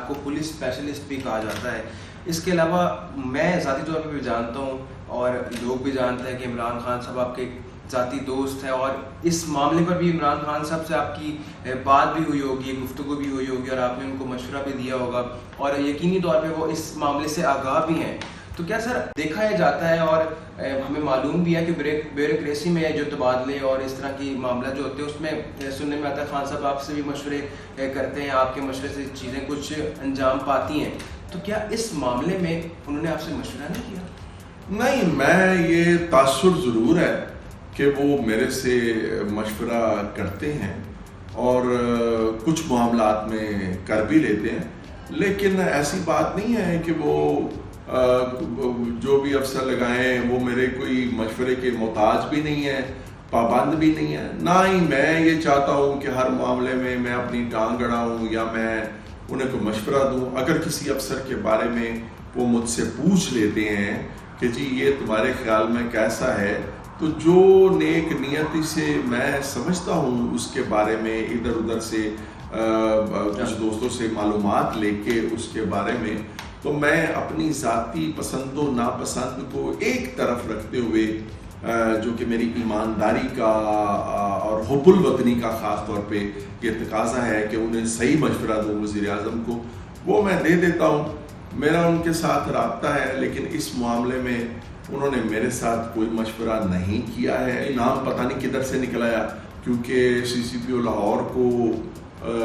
آپ کو police specialist بھی کہا جاتا ہے. اس کے علاوہ میں ذاتی طور پہ بھی جانتا ہوں اور لوگ بھی جانتے ہیں کہ عمران خان صاحب آپ کے ذاتی دوست ہیں, اور اس معاملے پر بھی عمران خان صاحب سے آپ کی بات بھی ہوئی ہوگی, گفتگو بھی ہوئی ہوگی, اور آپ نے ان کو مشورہ بھی دیا ہوگا, اور یقینی طور پہ وہ اس معاملے سے آگاہ بھی ہیں. تو کیا سر دیکھا یہ جاتا ہے اور ہمیں معلوم بھی ہے کہ بیوروکریسی میں جو تبادلے اور اس طرح کی معاملات جو ہوتے ہیں اس میں سننے میں آتا ہے خان صاحب آپ سے بھی مشورے کرتے ہیں, آپ کے مشورے سے چیزیں کچھ انجام پاتی ہیں. تو کیا اس معاملے میں انہوں نے آپ سے مشورہ نہیں کیا؟ نہیں, میں یہ تاثر ضرور ہے کہ وہ میرے سے مشورہ کرتے ہیں اور کچھ معاملات میں کر بھی لیتے ہیں, لیکن ایسی بات نہیں ہے کہ وہ جو بھی افسر لگائیں وہ میرے کوئی مشورے کے محتاج بھی نہیں ہیں, پابند بھی نہیں ہے. نہ ہی میں یہ چاہتا ہوں کہ ہر معاملے میں میں اپنی ٹانگ اڑاؤں یا میں انہیں کو مشورہ دوں. اگر کسی افسر کے بارے میں وہ مجھ سے پوچھ لیتے ہیں کہ جی یہ تمہارے خیال میں کیسا ہے, تو جو نیک نیتی سے میں سمجھتا ہوں اس کے بارے میں ادھر ادھر سے کچھ دوستوں سے معلومات لے کے اس کے بارے میں, تو میں اپنی ذاتی پسند و ناپسند کو ایک طرف رکھتے ہوئے جو کہ میری ایمانداری کا اور حب الوطنی کا خاص طور پہ یہ تقاضا ہے کہ انہیں صحیح مشورہ دوں وزیر اعظم کو, وہ میں دے دیتا ہوں. میرا ان کے ساتھ رابطہ ہے, لیکن اس معاملے میں انہوں نے میرے ساتھ کوئی مشورہ نہیں کیا ہے. نام پتہ نہیں کدھر سے نکل آیا, کیونکہ سی سی پی او لاہور کو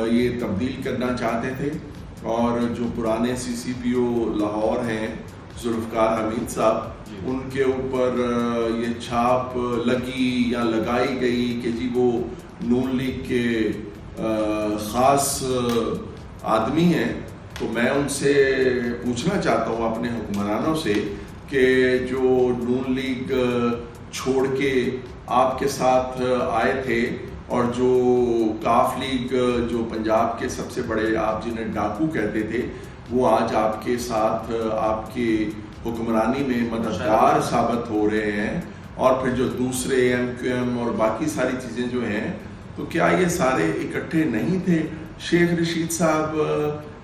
یہ تبدیل کرنا چاہتے تھے, اور جو پرانے سی سی پی او لاہور ہیں ذوالفقار حمید صاحب, ان کے اوپر یہ چھاپ لگی یا لگائی گئی کہ جی وہ نون لیگ کے خاص آدمی ہیں. تو میں ان سے پوچھنا چاہتا ہوں اپنے حکمرانوں سے کہ جو نون لیگ چھوڑ کے آپ کے ساتھ آئے تھے, اور جو کاف لیگ جو پنجاب کے سب سے بڑے آپ جنہیں ڈاکو کہتے تھے, وہ آج آپ کے ساتھ آپ کی حکمرانی میں مددگار ثابت ہو رہے ہیں, اور پھر جو دوسرے ایم کیو ایم اور باقی ساری چیزیں جو ہیں, تو کیا یہ سارے اکٹھے نہیں تھے؟ شیخ رشید صاحب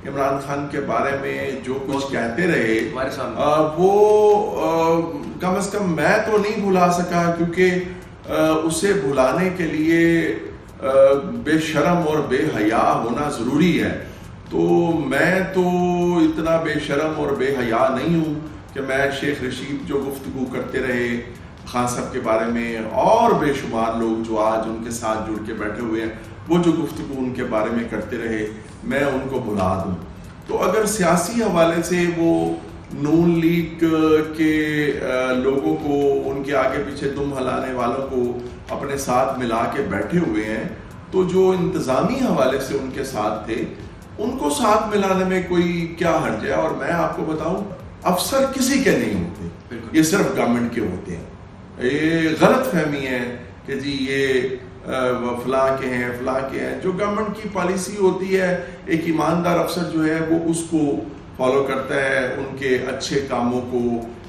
عمران خان کے بارے میں جو کچھ کہتے رہے وہ کم از کم میں تو نہیں بھلا سکا, کیونکہ اسے بھلانے کے لیے بے شرم اور بے حیا ہونا ضروری ہے. تو میں تو اتنا بے شرم اور بے حیا نہیں ہوں کہ میں شیخ رشید جو گفتگو کرتے رہے خان صاحب کے بارے میں, اور بے شمار لوگ جو آج ان کے ساتھ جڑ کے بیٹھے ہوئے ہیں وہ جو گفتگو ان کے بارے میں کرتے رہے, میں ان کو بھلا دوں. تو اگر سیاسی حوالے سے وہ نون لیگ کے لوگوں کو, ان کے آگے پیچھے دم ہلانے والوں کو اپنے ساتھ ملا کے بیٹھے ہوئے ہیں, تو جو انتظامی حوالے سے ان کے ساتھ تھے ان کو ساتھ ملانے میں کوئی کیا حرج ہے. اور میں آپ کو بتاؤں, افسر کسی کے نہیں ہوتے, یہ صرف گورنمنٹ کے ہوتے ہیں. یہ غلط فہمی ہے کہ جی یہ فلاں کے ہیں فلاں کے ہیں. جو گورنمنٹ کی پالیسی ہوتی ہے, ایک ایماندار افسر جو ہے وہ اس کو فالو کرتا ہے, ان کے اچھے کاموں کو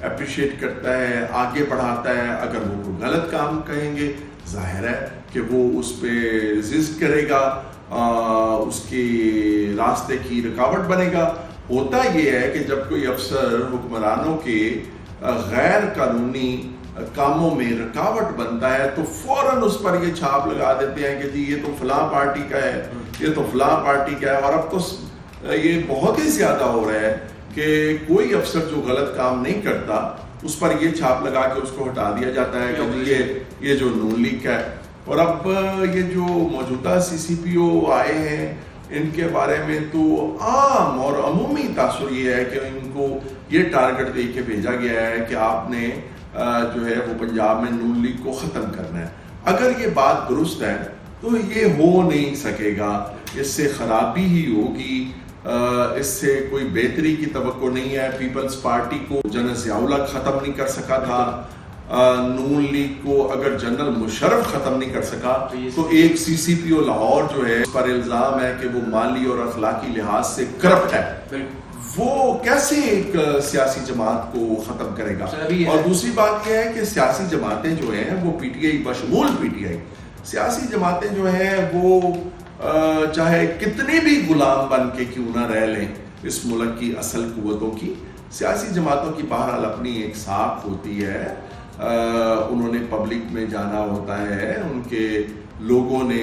اپریشیٹ کرتا ہے, آگے بڑھاتا ہے. اگر وہ کوئی غلط کام کہیں گے, ظاہر ہے کہ وہ اس پہ ریزسٹ کرے گا, اس کے راستے کی رکاوٹ بنے گا. ہوتا یہ ہے کہ جب کوئی افسر حکمرانوں کے غیر قانونی کاموں میں رکاوٹ بنتا ہے تو فوراً اس پر یہ چھاپ لگا دیتے ہیں کہ جی یہ تو فلاں پارٹی کا ہے, یہ تو فلاں پارٹی کا ہے. اور اب تو یہ بہت ہی زیادہ ہو رہا ہے کہ کوئی افسر جو غلط کام نہیں کرتا اس پر یہ چھاپ لگا کے اس کو ہٹا دیا جاتا ہے کہ یہ جو نون لیگ کا ہے. اور اب یہ جو موجودہ سی سی پی او آئے ہیں, ان کے بارے میں تو عام اور عمومی تاثر یہ ہے کہ ان کو یہ ٹارگٹ دے کے بھیجا گیا ہے کہ آپ نے جو ہے وہ پنجاب میں نون لیگ کو ختم کرنا ہے. اگر یہ بات درست ہے تو یہ ہو نہیں سکے گا, اس سے خرابی ہی ہوگی, اس سے کوئی بہتری کی توقع نہیں ہے. پیپلز پارٹی کو جنرل ضیاء الحق ختم نہیں کر سکا تھا, نون لیگ کو اگر جنرل مشرف ختم نہیں کر سکا تو ایک سی سی پی او لاہور جو ہے اس پر الزام ہے کہ وہ مالی اور اخلاقی لحاظ سے کرپٹ ہے, وہ کیسے ایک سیاسی جماعت کو ختم کرے گا. اور دوسری بات یہ ہے کہ سیاسی جماعتیں جو ہیں وہ پی ٹی آئی بشمول پی ٹی آئی, سیاسی جماعتیں جو ہیں وہ چاہے کتنے بھی غلام بن کے کیوں نہ رہ لیں, اس ملک کی اصل قوتوں کی. سیاسی جماعتوں کی بہرحال اپنی ایک ساکھ ہوتی ہے, انہوں نے پبلک میں جانا ہوتا ہے, ان کے لوگوں نے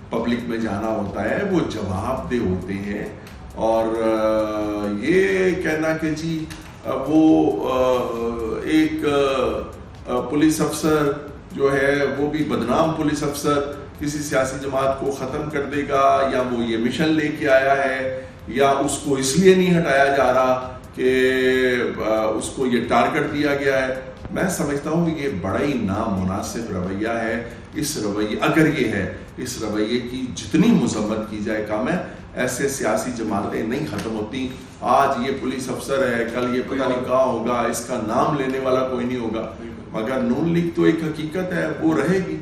پبلک میں جانا ہوتا ہے, وہ جواب دہ ہوتے ہیں. اور یہ کہنا کہ جی وہ ایک پولیس افسر جو ہے وہ بھی بدنام پولیس افسر کسی سیاسی جماعت کو ختم کر دے گا, یا وہ یہ مشن لے کے آیا ہے, یا اس کو اس لیے نہیں ہٹایا جا رہا کہ اس کو یہ ٹارگٹ دیا گیا ہے. میں سمجھتا ہوں کہ یہ بڑا ہی نامناسب رویہ ہے. اس رویے اگر یہ ہے, اس رویے کی جتنی مذمت کی جائے کم ہے. ایسے سیاسی جماعتیں نہیں ختم ہوتی. آج یہ پولیس افسر ہے, کل یہ پتہ نہیں کہاں ہوگا, اس کا نام لینے والا کوئی نہیں ہوگا, مگر نون لیگ تو ایک حقیقت ہے, وہ رہے گی.